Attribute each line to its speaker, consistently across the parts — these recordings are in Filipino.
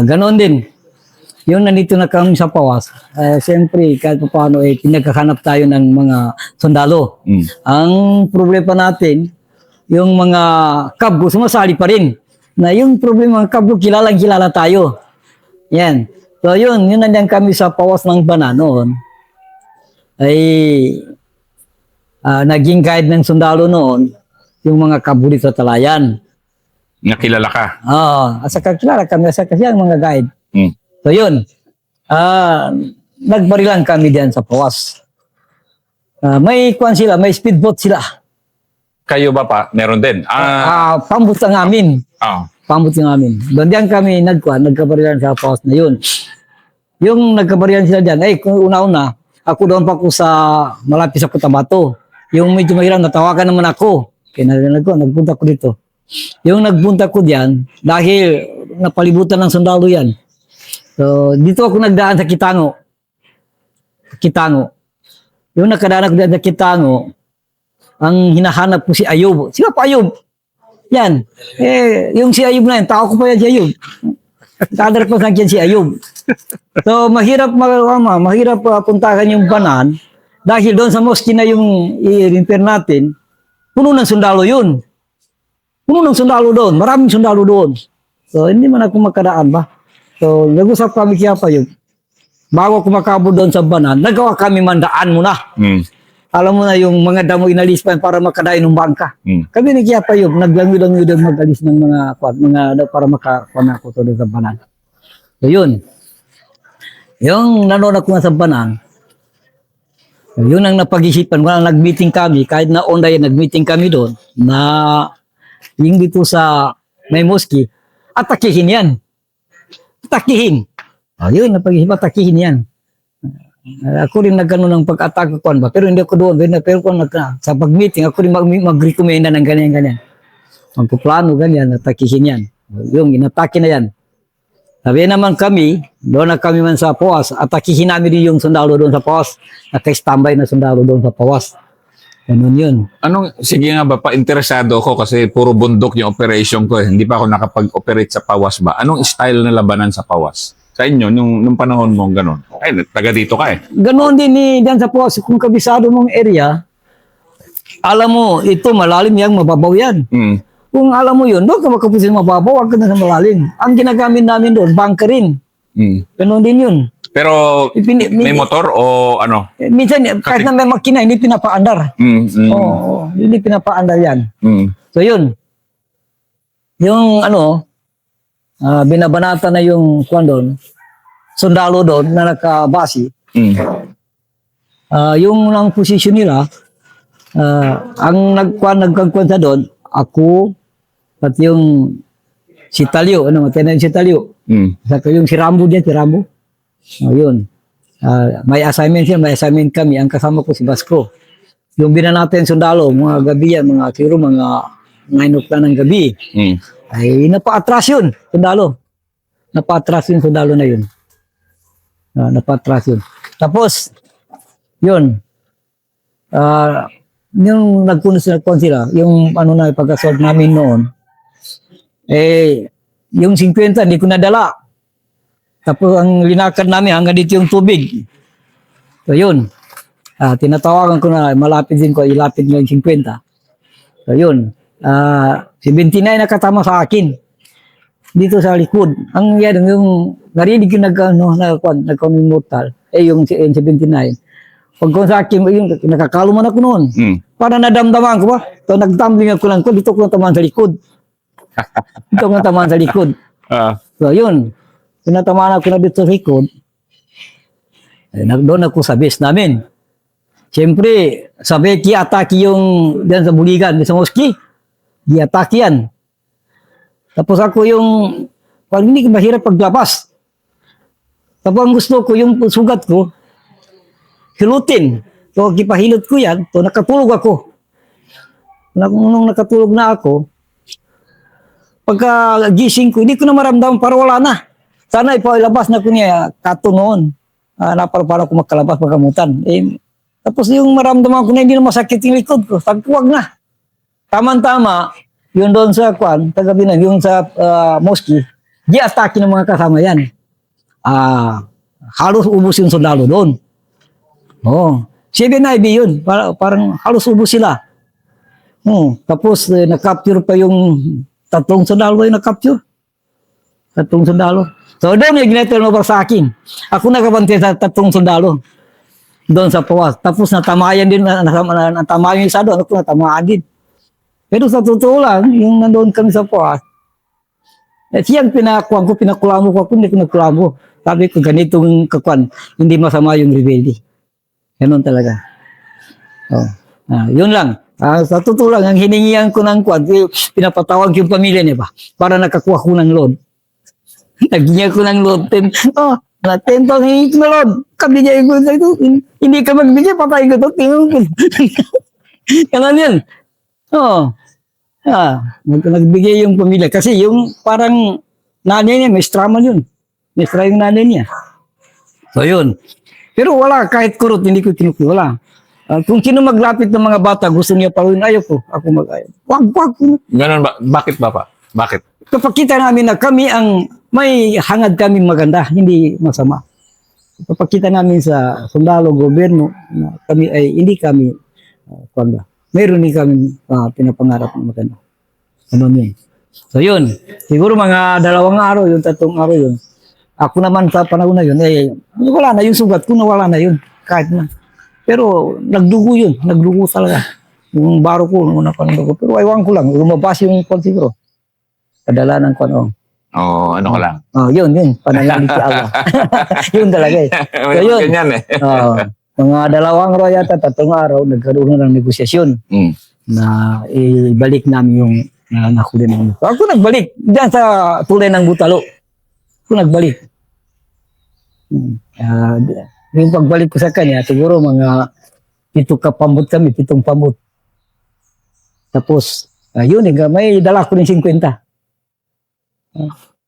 Speaker 1: Ganon din. Yung nandito na kami sa Pawas, siyempre kahit pa paano pinagkakanap tayo ng mga sundalo. Ang problema natin, yung mga kabgo sumasali pa rin. Na yung problema ng kabgo, kilala tayo. Yan. So yun nandiyan kami sa Pawas ng Banan noon. Ay naging guide ng sundalo noon, yung mga kabgo dito sa Talayan.
Speaker 2: Nakilala ka?
Speaker 1: Oo. Asa kakilala kami, asa kasi ang mga guide. So yun, nagbarilan kami diyan sa Pawas. May kwan sila, may speedboat sila.
Speaker 2: Kayo ba pa? Meron din?
Speaker 1: Pambot ang amin.
Speaker 2: Oh.
Speaker 1: Pambot ang amin. Doon diyan kami nagkabarilan sa Pawas na yun. Yung nagkabarilan sila diyan, kung una-una, ako doon pa ako sa malapit sa Cotabato. Yung medyo mahirap, natawagan naman ako. Kaya nagpunta ko dito. Yung nagpunta ko diyan, dahil napalibutan ng sundalo yan. So, dito ako nagdaan sa Kitango. Yung nakadaan ako sa Kitango, ang hinahanap ko si Ayub. Sino pa Ayub? Yan. Yung si Ayub na yan, tao ko pa yan si Ayub. Kadar ko sa akin si Ayub. So, mahirap puntahan yung Banan dahil doon sa mosque na yung i-repair natin, puno ng sundalo yun. Puno ng sundalo doon. Maraming sundalo doon. So, hindi man ako makadaan ba? So, nag-usap kami kaya pa yun. Bago ako makabot doon sa Banan, nagawa kami mandaan muna. Alam mo na yung mga damo inalis pa para makadain ng bangka. Kami ni kaya pa yun, naglangoy-langoy doon mag-alis ng mga para makakuha ako doon sa Banan. So, yun. Yung nanonood ako nga sa Banan, yun ang napag-isipan. Walang nag-meeting kami, kahit na online nag-meeting kami doon, na yung dito sa may mosque, atakihin yan. Atakihin. Yun, napag-isipan, atakihin yan. Ako rin nagkano ng pag-attack ko ba, pero hindi ako doon. Pero kung sa pag-meeting, ako rin mag-recommenda ng ganyan-ganyan. Magpuplano, ganyan, atakihin yan. Yung inatake na yan. Sabi naman kami, doon na kami man sa Pawas, atakihin namin din yung sundalo doon sa Pawas. Naka-standby na sundalo doon sa Pawas. Ganun yun.
Speaker 2: Sige nga ba, pa-interesado ako kasi puro bundok yung operation ko. Hindi pa ako nakapag-operate sa Pawas ba? Anong style na labanan sa Pawas? Sa inyo, nung panahon mo, gano'n? Taga dito ka
Speaker 1: Gano'n din dyan sa Pawas. Kung kabisado mong area, alam mo, ito malalim yan, mababaw yan. Kung alam mo yun, doon ka makapusin mababaw, huwag ka na sa malalim. Ang ginagamit namin doon, bunker rin. Gano'n din yun.
Speaker 2: Pero may motor o ano?
Speaker 1: Minsan, kahit na may makina, hindi pinapaandar. Oo, hindi pinapaandar yan. So yun, yung binabanata na yung sundalo doon na nakabasi. Yung lang posisyon nila, ang nagkagkwan sa doon, ako, at yung si Talio, matayin si Talio. Saka yung si Rambo dyan, si Rambo. Yun. May assignment kami. Ang kasama ko si Basco. Yung binanatin sundalo, mga gabi yan, mga 9 o'clock ng gabi. Ay napa-atras yun, sundalo. Napa-atras yung sundalo na yun. Napa-atras yun. Tapos, yun. Yung nagkunon sila, yung na pag-assault namin noon, yung 50 hindi ko nadala. Tapos ang linakad namin hanggang dito yung tubig. So yun. Tinatawagan ko na malapit din ko, ilapit nga yung 50. So yun. 79 nakatama sa akin. Dito sa likod. Ang yan, yung narinig yung nagka-immortal. Yung 79. Pag ko sa akin, yung nakakaluman ako noon. Para nadamdaman ko ba? So nagtumbling ako lang ko, dito ko tamaan sa likod. Dito ko tamaan sa likod. So yun. Pinatamaan ako na dito sa likod. Doon ako sa base namin. Siyempre, sabi, ki-atake yung dyan sa buligan, sa mosque. Ki-atake yan. Tapos ako yung, pag hindi mahirap paglabas. Tapos ang gusto ko, yung sugat ko, hilutin. So, kipahilot ko yan, so nakatulog ako. Nung nakatulog na ako, pagka gising ko, hindi ko na maramdaman, para wala na. Sana ipalabas na ko niya, kato noon. Para ko makalabas, magamutan. Tapos yung maramdaman ko na hindi na masakit yung likod ko. Sabi ko, wag na. Tama-tama, yun doon sa kwan, tagabi na, yung sa mosque, Di-atake ng mga kasama yan. Halos ubos yung sundalo doon. Oh, 7IB yun. Parang halos ubos sila. Tapos na-capture pa yung 3 sundalo yung na-capture. 3 sundalo. So doon yung ginaturn over sa akin. Ako nakabantay sa 3 sundalo. Doon sa Pawas. Tapos natamayan din, natamayan yung isa doon. Ako natamaan din. Pero sa totoo lang, yung nandoon kami sa Pawas, siyang pinakuan ko, pinakulamo ko, ako hindi ko nagkulamo. Sabi ko, ganitong kakuan, hindi masama yung rebelde. Ganun talaga. Yun lang. Sa totoo lang, ang hiningihan ko ng kuan, pinapatawag yung pamilya niya ba? Para nakakuha ko ng loan. Naghiya ko ng loan. 10,000 hingi ko na loan. Kabigay ko sa ito. Hindi ka magbigay, patay ko ito. Ganun yun. Nagbigay yung pamilya. Kasi yung parang nanay niya, may strama yun. May strama yung nanay niya. So yun. Pero wala, kahit kurot, hindi ko tinukli. Wala. Kung sino maglapit ng mga bata, gusto niya paruin, ayaw ko. Ako mag-ayaw. Wag.
Speaker 2: Ganun ba? Bakit ba pa? Bakit?
Speaker 1: Kapag kita namin na kami ang may hangad kami maganda, hindi masama. Kapag kita namin sa sundalo, gobyerno, na kami ay hindi kami meron din kami pinapangarap na maganda. Ano yun? So yun, siguro mga 2 araw, yung 3 araw yun. Ako naman sa panahon na yun, wala na yung sugat ko, nawala na yun. Kahit na. Pero nagdugo yun, nagdugo talaga. Yung baro ko, nung una pa ng dugo. Pero aywan ko lang, lumabas yung kwan siguro. Padala ng kwan,
Speaker 2: ano ko lang.
Speaker 1: Yun, panalangin si Allah. Yun talaga eh. So yun,
Speaker 2: Ganyan eh.
Speaker 1: mga 2 araw yata, 3 araw, nagkaroon na ng negosasyon na ibalik namin yung nakuli namin. So, ako nagbalik, dyan sa tulay ng Butalo. Ako nagbalik. Yung pagbalik ko sa kanya, siguro mga 7 kapambot kami, 7 pambot. Tapos, yun, may dala ko ng 50.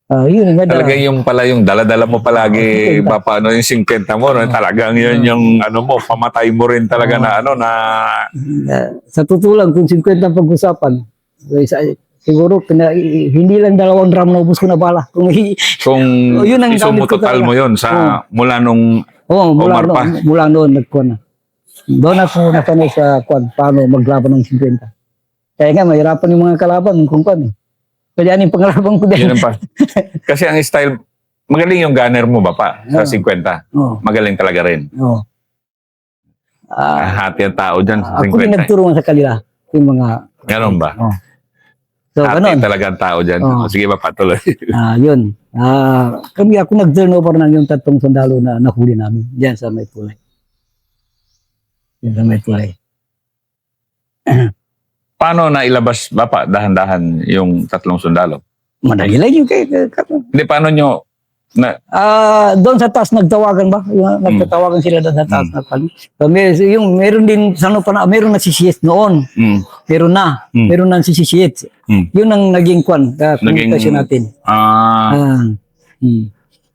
Speaker 1: Yun,
Speaker 2: Talagang yung pala yung dala-dala mo palagi, paano yung 50 mo, no? Talagang yun yung pamatay mo rin talaga na
Speaker 1: sa totoo lang, kung 50 ang pag-usapan, siguro hindi lang 2 drum na ubus ko na bala. Kung yun ang
Speaker 2: isumo total mo yun sa mula nung Omar pa.
Speaker 1: Mula noon, nagkuhan na. Doon ako nasanay sa kuwan, paano maglaban ng 50. Kaya nga, mahirapan yung mga kalaban kung kuwan eh. Kaya yan yung pangalaban ko din.
Speaker 2: Yun pa. Kasi ang style, magaling yung gunner mo ba pa sa 50? Magaling talaga rin. Hati ang tao dyan sa 50.
Speaker 1: Ako din nagturuan sa kanila. Yung mga...
Speaker 2: Ganon ba?
Speaker 1: So,
Speaker 2: hati talaga ang tao dyan. Sige ba, patuloy.
Speaker 1: Yun. Kami ako nag-turnover ng yung 3 sundalo na nahuli namin. Diyan sa May Tulay. Diyan sa May Tulay.
Speaker 2: Paano na ilabas ba pa dahan-dahan yung 3 sundalo?
Speaker 1: Madali lang yung
Speaker 2: Hindi, paano nyo
Speaker 1: doon sa taas nagtawagan ba? Nagtatawagan sila doon sa taas. So, meron din meron na sisiyet noon. Meron na sisiyet. Yun ang naging komunikasyon natin.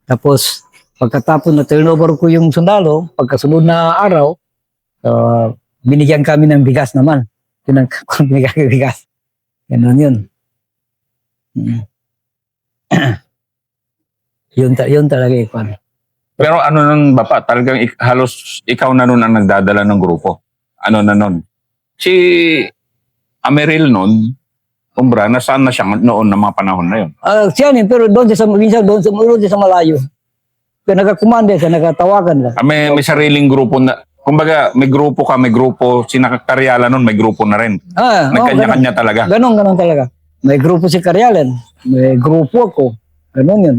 Speaker 1: Tapos pagkatapos na turnover ko yung sundalo, pagkasunod na araw, binigyan kami ng bigas naman. Yun ang binigyan ng bigas. Ganun yun. Yun talaga ikon.
Speaker 2: Pero ano nun ba pa? Talagang halos ikaw na nun ang nagdadala ng grupo. Ano na nun? Si Ameril nun, Umbra, nasaan na siya noon na mga panahon na yun?
Speaker 1: Siya rin, pero minsan doon sa malayo. Kaya nagkakumanda siya, nagkatawagan lang.
Speaker 2: May sariling grupo na, kumbaga may grupo ka, may grupo, si Karyala nun, may grupo na rin. Nagkanya-kanya talaga.
Speaker 1: Ganon talaga. May grupo si Karyalan, may grupo ako. Ganon yun.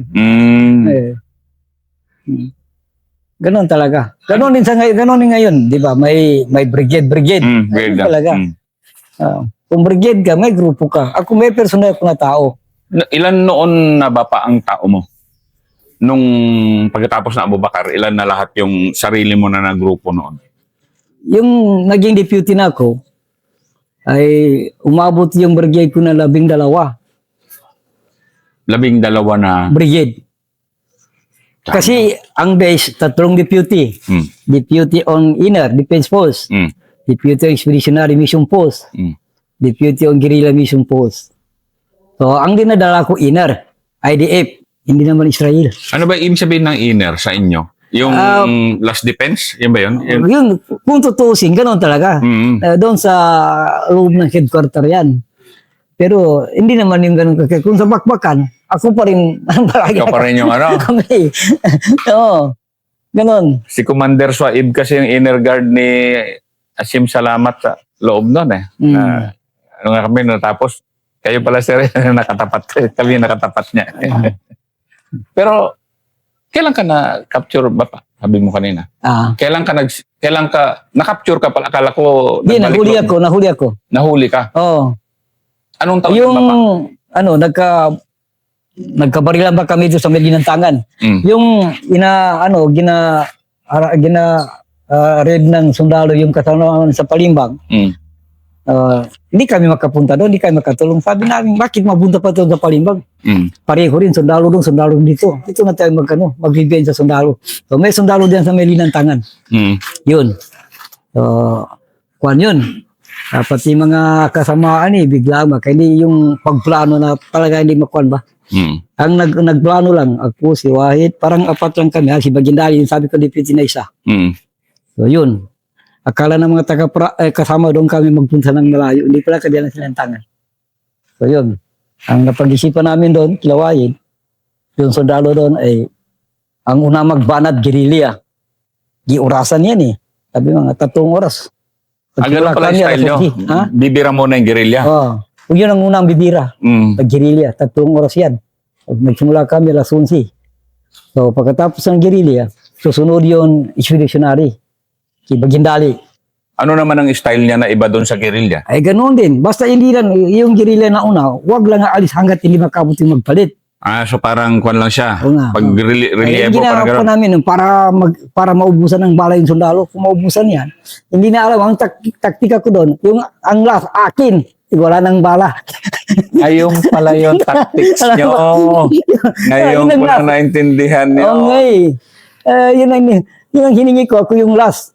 Speaker 1: Ganon talaga. Ganon din ngayon, di ba? May brigade. Ganon talaga. Kung brigade ka, may grupo ka. Ako may personal ko na tao.
Speaker 2: Ilan noon na ba pa ang tao mo? Nung pagkatapos na Abubakar, ilan na lahat yung sarili mo na grupo noon?
Speaker 1: Yung naging deputy na ako, ay umabot yung brigade ko na 12.
Speaker 2: 12 na
Speaker 1: brigade. Kasi ang base, 3 deputy. Deputy on Inner Defense Post. Deputy on Expeditionary Mission Post. Deputy on Guerrilla Mission Post. So, ang dinadala ko Inner, IDF. Hindi naman Israel.
Speaker 2: Ano ba ibig sabihin ng inner sa inyo? Yung last defense? Yun ba yun?
Speaker 1: Yun, kung tutusin, ganoon talaga.
Speaker 2: Mm.
Speaker 1: Doon sa loob ng headquarter yan. Pero hindi naman yung ganun. Kung sa bakbakan, ako pa rin.
Speaker 2: Ikaw pa rin yung ano?
Speaker 1: Kami. Oo. Ganon.
Speaker 2: Si Commander Swaib kasi yung inner guard ni Asim Salamat sa loob nun eh. Ano nga kami natapos, kayo pala sir nakatapat. Kami nakatapat niya. Pero, kailan ka na-capture ba pa? Sabi mo kanina. Kailan ka, na-capture ka pala? Akala ko,
Speaker 1: Hindi, nahuli ako.
Speaker 2: Nahuli ka?
Speaker 1: Oo.
Speaker 2: Anong taon
Speaker 1: Yung,
Speaker 2: ba pa?
Speaker 1: nagkabarilan ba kami doon sa may ginantangan? Yung, raid ng sundalo yung kasama sa Palimbang. Hindi kami makapunta doon, hindi kami makatulong. Sabi namin, bakit mabunta pa doon sa Palimbang? Pareho rin, sundalo doon, sundalo dito. Dito na tayo magbibigay sa sundalo. So, may sundalo din sa may linantangan. Yun. So, kuwan yun. Pati mga kasamaan bigla hindi yung pagplano na talaga hindi makuan ba? Ang nagplano lang, ako, si Wahid, parang apat lang kami. Si Bagindali, sabi ko, deputy na isa. So, yun. Akala ng mga kasama doon kami magpunta ng malayo. Hindi pala kadiyan na silantangan. So, yun. Ang napag-isipan namin doon, kilawayid, yung sundalo doon ay ang una magbanat, gerilya. Giurasan yan Sabi mga 3 oras.
Speaker 2: Ganun pala yung style nyo? Bibira muna yung gerilya?
Speaker 1: Oo. Yun ang unang bibira. Gerilya. 3 oras yan. Nagsimula kami alas 11. So, pagkatapos ng gerilya, susunod yun, expeditionary. Si Bagindali.
Speaker 2: Ano naman ang style niya na iba doon sa guerrilla?
Speaker 1: Ay, ganoon din. Basta hindi lang, yung guerrilla na una, wag lang aalis hanggat hindi makabot yung magpalit.
Speaker 2: So parang kwan lang siya.
Speaker 1: Oo nga.
Speaker 2: Pag reliable, parang
Speaker 1: ginawa
Speaker 2: gano'n.
Speaker 1: namin para maubusan ng bala yung sundalo. Kung maubusan yan, hindi na alam. Ang taktika ko doon, yung ang last, akin. Wala nang bala.
Speaker 2: Ayun pala yung tactics nyo. Ngayon ko na naintindihan nyo.
Speaker 1: Okay. Yun ang hiningi ko. Ako yung last.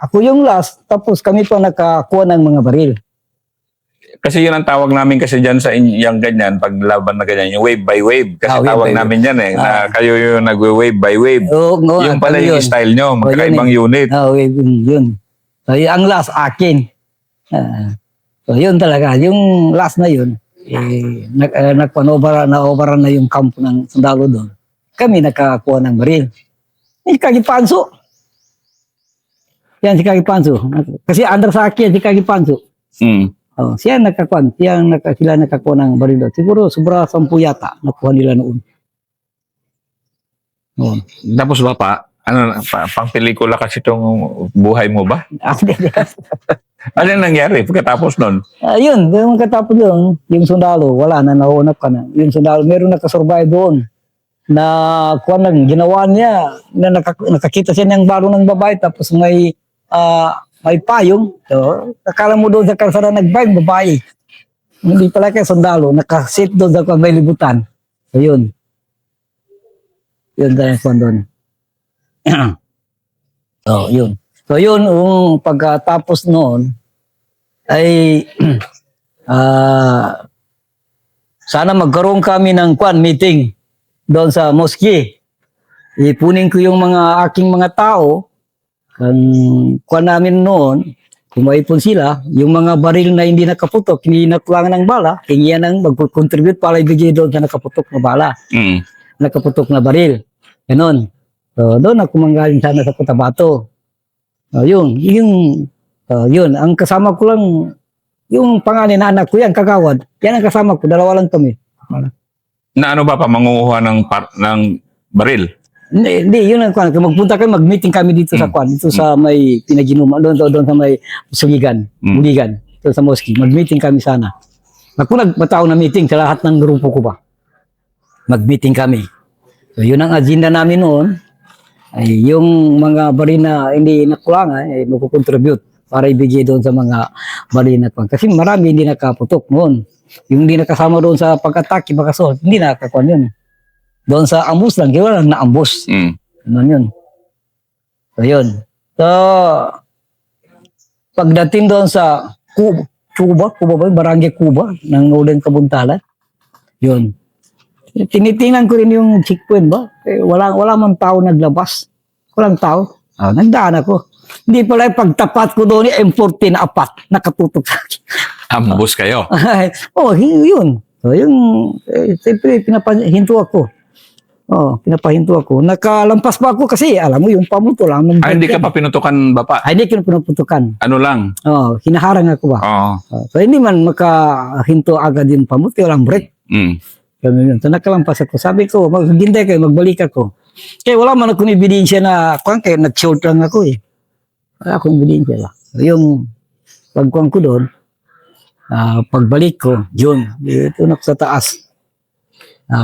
Speaker 1: Ako yung last. Tapos kami pa nakakuha ng mga baril.
Speaker 2: Kasi yun ang tawag namin kasi dyan sa yung ganyan, pag laban na ganyan, yung wave by wave. Kasi
Speaker 1: wave
Speaker 2: tawag
Speaker 1: by
Speaker 2: namin yan na kayo yung nagwe-wave by wave. Yung pala yung style nyo, magkakaibang unit.
Speaker 1: Wave yun. So, ang last, akin. So, yun talaga. Yung last na yun, na-overan na yung kampo ng sundalo doon. Kami nakakuha ng baril. Si Kagipanso. Yan si Kagipanso. Kasi under sa akin, si Kagipanso. Siya nakakuha. Sila nakakuha ng baril doon. Siguro, sobra 10 yata nakuha nila noon.
Speaker 2: Tapos ba pa, pang pelikula kasi itong buhay mo ba? Ano nangyari pagkatapos nun?
Speaker 1: Yun, yung katapos doon, yung sundalo, wala na, naunap ka na. Yung sundalo, meron nakasurvive doon na kuha lang, ginawa niya, na nakakita siya ng balo ng babae, tapos may payong. So, akala mo doon sa kalsada nag-bike, babae. Hindi pala kay sundalo, nakasit doon sa may libutan. So, yun. Yun tayo kuha doon. So, yun. So, yun, pagkatapos noon, ay sana magkaroon kami ng meeting doon sa mosque. Ipunin ko yung aking mga tao, ang namin noon, kung maipon sila, yung mga baril na hindi nakaputok, hindi nakulangan ng bala, hingiyan ng mag-contribute para ibigay doon sa nakaputok na bala. Nakaputok na baril. Ganon. So, doon ako manggaling sana sa Cotabato. Yun. Ang kasama ko lang, yung pangalan na anak ko yan, Kagawad. Yan ang kasama ko, 2 lang kami.
Speaker 2: Na ano ba pa, mangunguha ng baril?
Speaker 1: Hindi, yun ang kwan. Magpunta kami, mag-meeting kami dito sa kwan. Dito sa may pinaginuma, doon sa may Suligan, Buligan, doon sa mosque. Mag-meeting kami sana. Ako nagpatao na meeting sa lahat ng grupo ko ba. Mag-meeting kami. So, yun ang agenda namin noon. Ay yung mga baril na hindi nakulangan, ay magkukontribute para ibigay doon sa mga baril na kwan. Kasi marami hindi nakaputok noon. Yung hindi nakasama doon sa pag-atake, bakasol, hindi nakakuan yun. Doon sa ambus lang, kaya lang na-ambus. Ano yun. So, yun. So, pagdating doon sa Cuba ba? Barangay Cuba, ng Northern Kabuntalan. Yun. Tinitingnan ko rin yung checkpoint ba? Wala man tao naglabas. Walang tao. Nagdaan ako. Hindi pala yung pagtapat ko doon, M14 na apat, nakatutok sa akin.
Speaker 2: Ambus kayo.
Speaker 1: Yun. So, siyempre, pinapahinto ako. Pinapahinto ako. Nakalampas pa ako kasi, alam mo, yung pamuto lang.
Speaker 2: Hindi ka pa pinutukan, Bapa?
Speaker 1: Hindi ko na pinuputukan.
Speaker 2: Ano lang?
Speaker 1: Hinaharang ako ba? So, hindi man makahinto agad yung pamuto, walang break. Ganun yun. So, nakalampas ako. Sabi ko, maghintay kayo, magbalik ako. Kaya wala man akong ebidensya na, kaya nag-short lang ako eh. Wala akong ebidensya lang. So, yung pagkuhan ko doon, pagbalik ko, yun, ito na sa taas.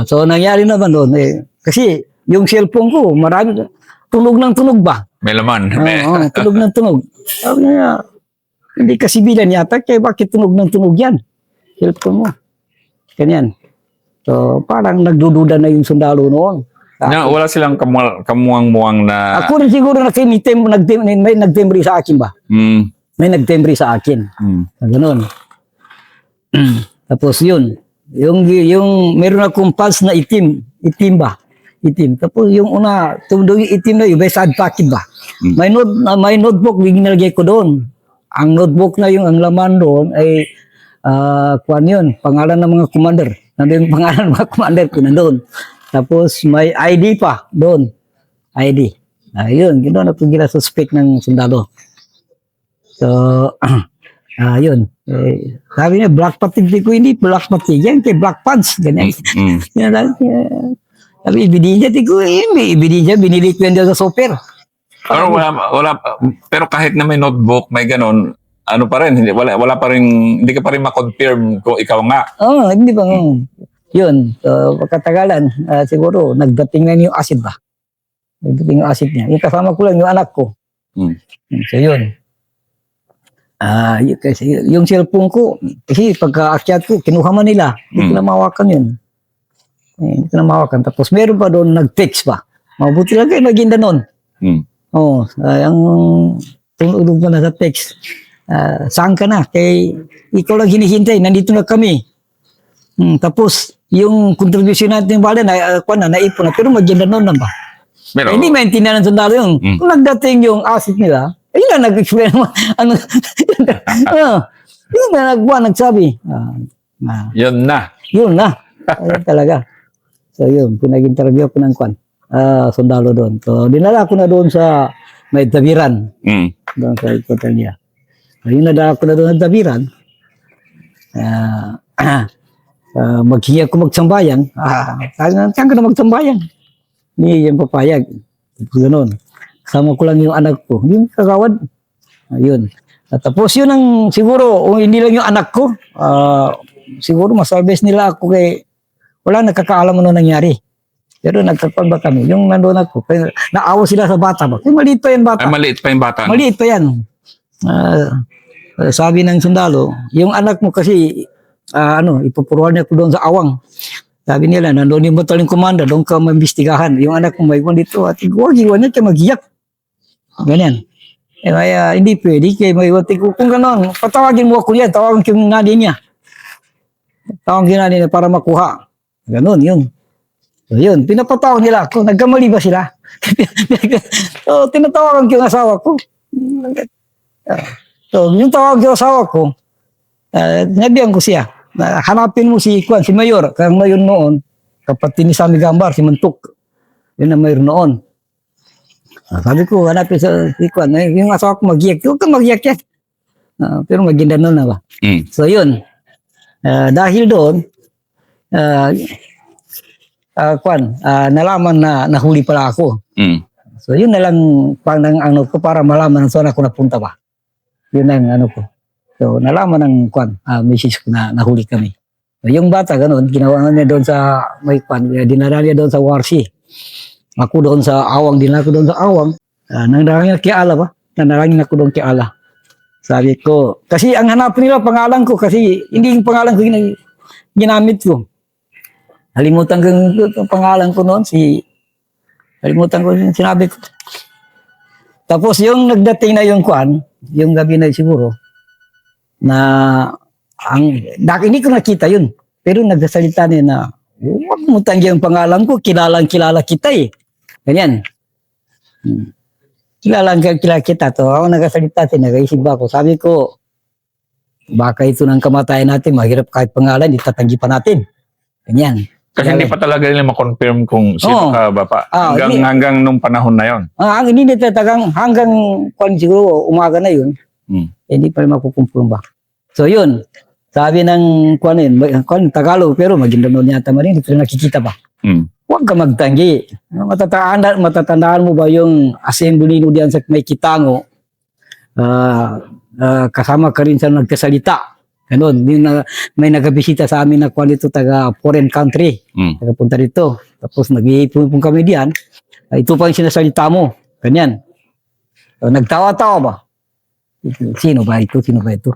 Speaker 1: So, nangyari naman doon, kasi yung cellphone ko, marami, tunog ng tunog ba?
Speaker 2: May laman.
Speaker 1: Tunog ng tunog. Sabi niya, hindi kasibilan yata, kaya bakit tunog ng tunog yan? Cellphone mo. Ganyan. So, parang nagdududa na yung sundalo noon.
Speaker 2: Wala silang kamuang-muang na...
Speaker 1: Ako rin siguro may nagtembre sa akin ba? May nagtembre sa akin. Ganun. Tapos yun. Yung meron akong pulse na itim. Itim ba? Itim. Tapos yung yung itim na yun, may side packet ba? May notebook, nilagay ko doon. Ang notebook na yung ang laman doon ay kuwan yun, pangalan ng mga commander. Nandun yung pangalan ng mga commander ko nandun. Tapos may ID pa doon. ID. Yun, ganoon ako ginasuspect ng sundalo. So, yun. Sabi niya, black fatigue ko, hindi black fatigue. Yan kay black pants. Ganyan. Sabi, ebidensya, may ebidensya, binili ko yan sa super.
Speaker 2: Pero pero kahit na may notebook, may ganon, ano pa rin, wala pa rin, hindi ka pa rin ma-confirm kung ikaw nga.
Speaker 1: Hindi pa. Yun, so, pagkatagalan, siguro, nagdating na yung acid ba? Nagdating yung acid niya. Yung kasama ko lang, yung anak ko. So, yun. Kasi, yung cellphone ko, kasi pagka-akyat ko, kinuha man nila. Hindi ko na mawakan yun. Hindi ko na mawakan. Tapos, meron pa doon, nag-text pa. Mabuti lang kayo, maging danon. Ang tulog pa na sa text. Saan ka na? Kay, ikaw lang hinihintay, nandito na kami. Tapos, yung contribution natin yung bala, naipon na, pero maganda noon na ba?
Speaker 2: Pero,
Speaker 1: hindi maintindihan ng sundalo yung, kung nagdating yung asset nila, ayun na nag-explain mo, yun na nagsabi.
Speaker 2: yun na.
Speaker 1: Yun na. Ayun talaga. So yun, pinag-interview ko ng sundalo doon. So, dinala ko na doon sa may Dabiran. Doon sa hotel niya. So, yun nadala ko na doon sa Dabiran. Maghiya ko magsambayan. Saan ka na magsambayan? Hindi yan papayag. Ganun. Kasama ko lang yung anak ko. Yung kagawad. Ayun. Tapos yun ang siguro, kung hindi lang yung anak ko, siguro masalbes nila ako kay wala nakakaalam ano nangyari. Pero nagkakpan ba kami? Yung nandun ako, naawa sila sa bata ba? Maliit pa yan bata.
Speaker 2: Maliit pa yung bata.
Speaker 1: Maliit pa yan. Sabi ng sundalo, yung anak mo kasi ipupuruan niya ko doon sa awang. Sabi nila, nandun yung battalion commander, doon ka maimbestigahan. Yung anak mo may dito, at iwan niya kayo magiyak. Ganyan. Kaya hindi pwede, kaya may iwan. Kung gano'n, patawagin mo ako yan, tawagin ko yung nani niya. Tawagin yung nani niya para makuha. Ganon, yun. So yun, pinapatawag nila ako. Nagkamali ba sila? So, tinatawagan ko yung asawa ko. So, yung tawag yung asawa ko, nabihan ko siya. Hanapin mo si Mayor. Kaya Mayor noon, kapatid ni Sammy Gambar, si Mantuk. Yun ang Mayor noon. Sabi ko, hanapin si Kwan. Yung asawa ko mag-iyak. Huwag kang mag-iyak yan. Pero maganda noon na ba? So yun. Dahil doon, nalaman na nahuli pala ako. So yun na lang ano ko para malaman saan ako napunta ba. Yun ang ano ko. So nalaman ng message ko na nahuli kami. So, yung bata ganun, ginawa niya doon sa may dinala niya doon sa Warsi. Ako doon sa Awang, dinala ko doon sa Awang. Nandarangin kay Ala ba? Nandarangin ako doon kay Ala. Sabi ko, kasi ang hanapin nila pangalan ko kasi hindi yung pangalan ko ginamit ko. Halimutan ko yung pangalan ko noon, halimutan ko yung sinabi ko. Tapos yung nagdating na yung yung gabi na siguro, na hindi ko nakita yun. Pero nagsasalita niya na Huwag mo tanggi ang pangalan ko, kilala kita eh. Ganyan. Kilala kita to. Ako nagasalita, nag-isip ako. Sabi ko, baka ito ng kamatayan natin, mahirap kahit pangalan, itatanggi pa natin. Ganyan.
Speaker 2: Kasi hindi pa talaga nila ma-confirm kung sino
Speaker 1: Oo.
Speaker 2: ka bapa.
Speaker 1: Ah,
Speaker 2: Hanggang nung panahon na yon.
Speaker 1: Hindi nitatagang hanggang kung siguro umaga na yun, hindi pa rin makukumpulong ba. So yun, sabi ng Tagalog, pero Maguindanao yata mo rin, hindi ko rin nakikita ba. Huwag ka magtanggi. Matatandaan mo ba yung assembly mo diyan sa may Kitango, kasama ka rin sa nagkasalita. Ganun, may nagabisita sa amin na kwan ito taga foreign country. Nagpunta rito. Tapos nag-iipon kami diyan. Ito pa yung sinasalita mo. Ganyan. So, nagtawa-tawa ba? Sino ba ito? Sino ba ito?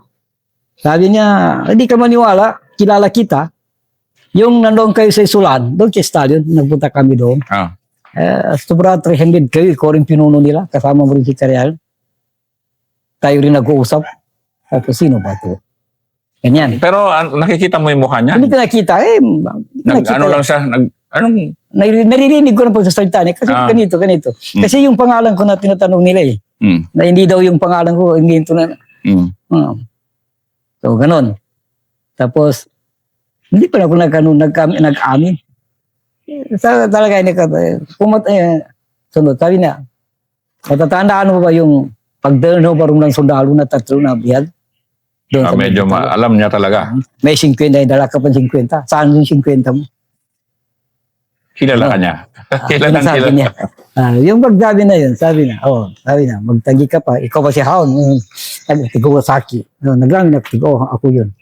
Speaker 1: Sabi niya, hindi ka maniwala, kilala kita. Yung nandoon kayo sa Isulan, doon kay Stallion, nagpunta kami doon. Sobra 300 kayo, ikaw rin pinuno nila, kasama mo rin si Carial. Tayo rin nag-uusap. Tapos sino ba ito? Ganyan.
Speaker 2: Pero nakikita mo yung mukha niya?
Speaker 1: Hindi ko nakita.
Speaker 2: Ano lang siya?
Speaker 1: Naririnig ko na pagsasalita niya. Kasi ganito. Kasi yung pangalan ko na tinatanong nila eh. Na hindi daw yung pangalan ko, hindi ito na. So, ganun. Tapos, hindi pa ako nag-amin. Talaga, sunod, sabi na, matatandaan mo ba yung pagdano barong ng sundalo na tatlo na biyad?
Speaker 2: Medyo alam niya talaga.
Speaker 1: May 50, dala ka pa 50. Saan yung 50 mo?
Speaker 2: Kilala ka niya. Kilala
Speaker 1: niya. Yung pagsabi na yun, sabi na, magtagi ka pa. Ikaw ba si Haon? Tigo-Wasaki. Naglamin ako, ako yun.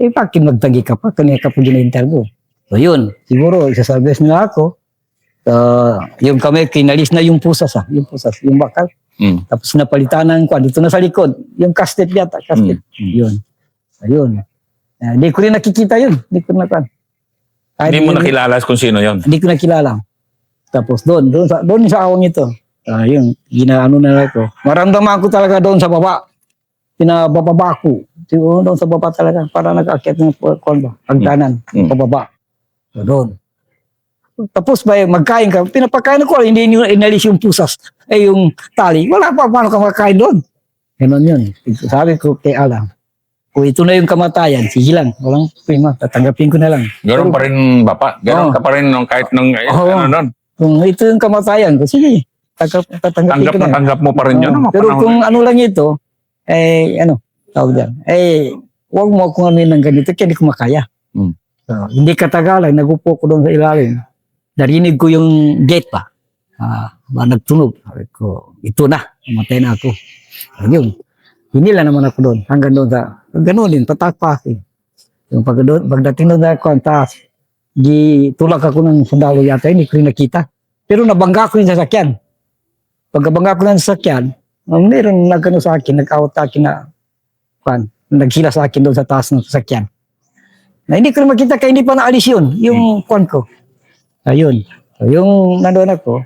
Speaker 1: Bakit magtagi ka pa? Kanina ka pa gina-interview. So yun, siguro, isaservice nila ako. Yung kami, kinalis na yung pusas, yung bakal. Tapos napalitan ng kwan, dito na sa likod. Yung kastet yata, kastet. Yun. Ayun. Hindi ko rin nakikita yun. Hindi ko nakikita.
Speaker 2: Hindi mo nakilala kung sino yun?
Speaker 1: Hindi ko nakilala. Tapos doon sa awang ito. Yung ginaano na ako. Maramdaman ko talaga doon sa baba. Pinabababa ko. Doon sa baba talaga. Para nag-akit ng pagdanan. Pababa. So, doon. Tapos magkain ka. Pinapakain ko. Hindi nyo inalis yung pusas. Yung tali. Wala pa. Paano ka magkain doon? Ganon yun. Sabi ko kay Alang. Kung ito na yung kamatayan, sige lang. Walang prima. Tatanggapin ko na lang.
Speaker 2: Ganoon pa rin, Bapa. Ganoon ka pa rin kahit nung
Speaker 1: Kung ito yung kamatayan ko, sige. Tatanggapin ko na.
Speaker 2: Tanggap mo pa rin yun.
Speaker 1: Pero kung ano lang ito, tawag dyan, huwag mo akong amin ng ganito, kaya hindi ko makaya. So, hindi katagalan, nagupo ko doon sa ilalim. Narinig ko yung gate pa. Nagtunog. Sabi ko, ito na, mamatay na ako. Ayun. Hinila naman ako doon. Hanggang doon sa, gano'n din, patakpakin. Yung pagdating doon sa ako, ang taas, tulak ako ng sundalo yata, hindi ko rin nakita. Pero nabangga ko yung sasakyan. Pagkabangga ko ng sasakyan, meron nagano sa akin, nag-out sa akin na, nagsila sa akin doon sa taas ng sasakyan. Na hindi ko rin makita, kaya hindi pa naalis yun, yung kwan ko. Ayun. So, yung nandoon ako,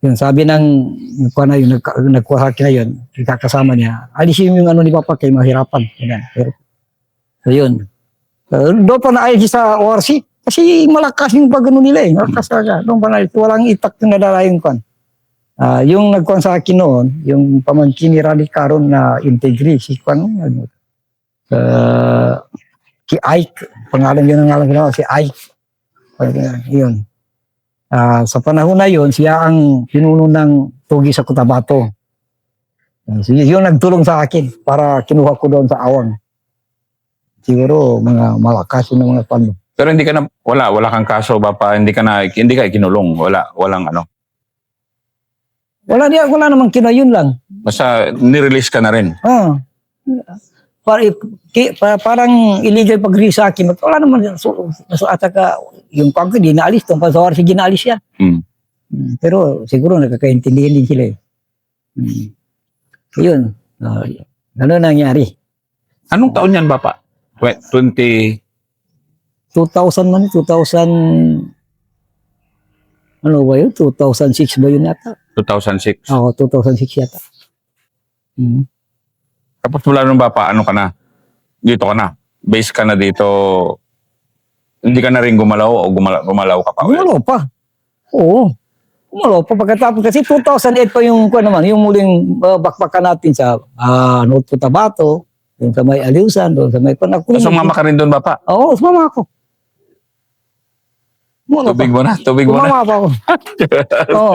Speaker 1: yun, sabi ng nagkuha sa akin na yun, kakasama niya, alisin yung ano ni Papa kay mahirapan. So yun. Doon pa na-ayos sa ORC, kasi malakas yung pagano nila eh. Malakas talaga. Doon pa na-ayos, walang itak yung nadala yung kwan. Yung nagkuha sa akin noon, yung pamangkin ni Rally Caron na Integri, si kwan, si Ike, pangalan yun ang ngalan ko, si Ike. Yun. Sa panahon na yun, siya ang pinuno ng tugi sa Cotabato. So, yun nagtulong sa akin para kinuha ko doon sa awang. Siguro mga malakas yung mga pando.
Speaker 2: Pero hindi ka na, wala kang kaso, Bapa, hindi ka ikinulong, walang ano.
Speaker 1: Wala namang yun lang.
Speaker 2: Basta nirelease ka na rin.
Speaker 1: Parang illegal pag-release sa akin. Wala naman. At saka, yung pangko, di naalis. Itong pasawar, sige naalis yan. Pero siguro nakakaintindihan din sila eh. Yun. Ano nangyari?
Speaker 2: Anong taon yan, Bapa? 2000
Speaker 1: man, 2000... Ano ba yun? 2006 ba yun yata?
Speaker 2: 2006.
Speaker 1: Oo, 2006 yata.
Speaker 2: Tapos mula nung Bapa, ano ka na? Dito ka na. Base ka na dito Hindi ka na rin gumalaw o gumalaw ka pa ulit?
Speaker 1: Gumalaw pa. Oo. Gumalaw pa pagkatapos. Kasi 2008 pa yung, yung muling bakbakan natin sa North Cotabato, yung sa may Aliusan, doon sa may
Speaker 2: Sumama ka rin doon, Bapa?
Speaker 1: Oo, sumama ako. Gumalaw pa.
Speaker 2: Tubig mo na.
Speaker 1: Sumama pa ako. Oo.